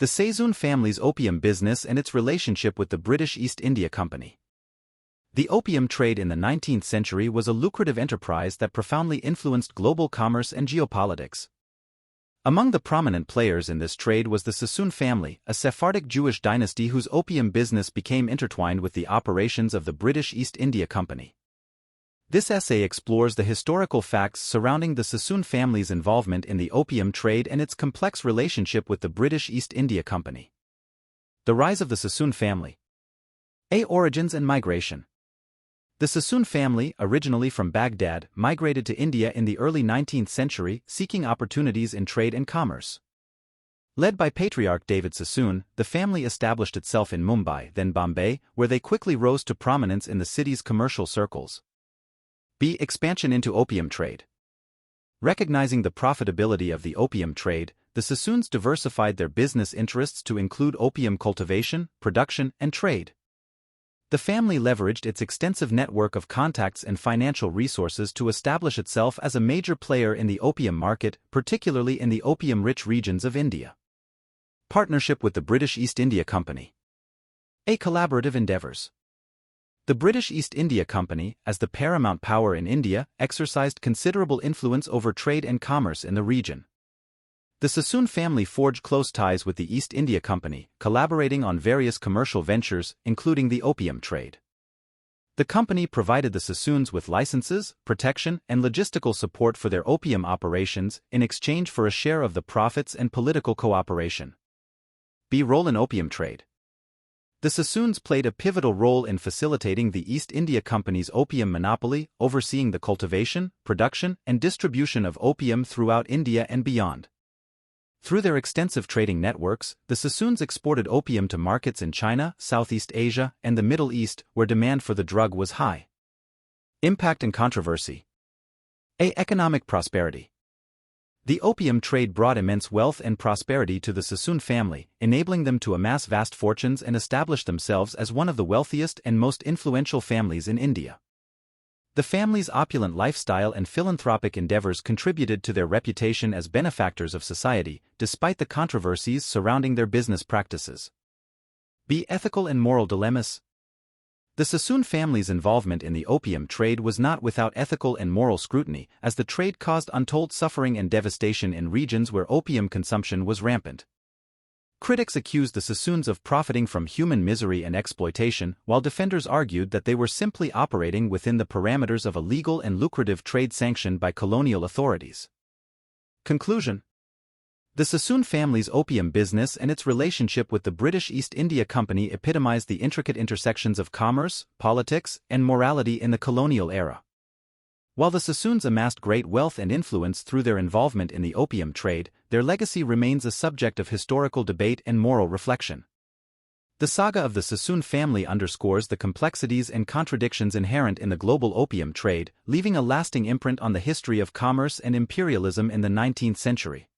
The Sasoon family's opium business and its relationship with the British East India Company. The opium trade in the 19th century was a lucrative enterprise that profoundly influenced global commerce and geopolitics. Among the prominent players in this trade was the Sasoon family, a Sephardic Jewish dynasty whose opium business became intertwined with the operations of the British East India Company. This essay explores the historical facts surrounding the Sasoon family's involvement in the opium trade and its complex relationship with the British East India Company. The rise of the Sasoon family. Origins and migration. The Sasoon family, originally from Baghdad, migrated to India in the early 19th century, seeking opportunities in trade and commerce. Led by patriarch David Sassoon, the family established itself in Mumbai, then Bombay, where they quickly rose to prominence in the city's commercial circles. Expansion into opium trade. Recognizing the profitability of the opium trade, the Sasoons diversified their business interests to include opium cultivation, production, and trade. The family leveraged its extensive network of contacts and financial resources to establish itself as a major player in the opium market, particularly in the opium-rich regions of India. Partnership with the British East India Company. Collaborative endeavors. The British East India Company, as the paramount power in India, exercised considerable influence over trade and commerce in the region. The Sasoon family forged close ties with the East India Company, collaborating on various commercial ventures, including the opium trade. The company provided the Sasoons with licenses, protection, and logistical support for their opium operations in exchange for a share of the profits and political cooperation. Role in opium trade. The Sasoons played a pivotal role in facilitating the East India Company's opium monopoly, overseeing the cultivation, production, and distribution of opium throughout India and beyond. Through their extensive trading networks, the Sasoons exported opium to markets in China, Southeast Asia, and the Middle East, where demand for the drug was high. Impact and controversy. Economic prosperity. The opium trade brought immense wealth and prosperity to the Sasoon family, enabling them to amass vast fortunes and establish themselves as one of the wealthiest and most influential families in India. The family's opulent lifestyle and philanthropic endeavors contributed to their reputation as benefactors of society, despite the controversies surrounding their business practices. Ethical and moral dilemmas. The Sasoon family's involvement in the opium trade was not without ethical and moral scrutiny, as the trade caused untold suffering and devastation in regions where opium consumption was rampant. Critics accused the Sasoons of profiting from human misery and exploitation, while defenders argued that they were simply operating within the parameters of a legal and lucrative trade sanctioned by colonial authorities. Conclusion. The Sasoon family's opium business and its relationship with the British East India Company epitomized the intricate intersections of commerce, politics, and morality in the colonial era. While the Sasoons amassed great wealth and influence through their involvement in the opium trade, their legacy remains a subject of historical debate and moral reflection. The saga of the Sasoon family underscores the complexities and contradictions inherent in the global opium trade, leaving a lasting imprint on the history of commerce and imperialism in the 19th century.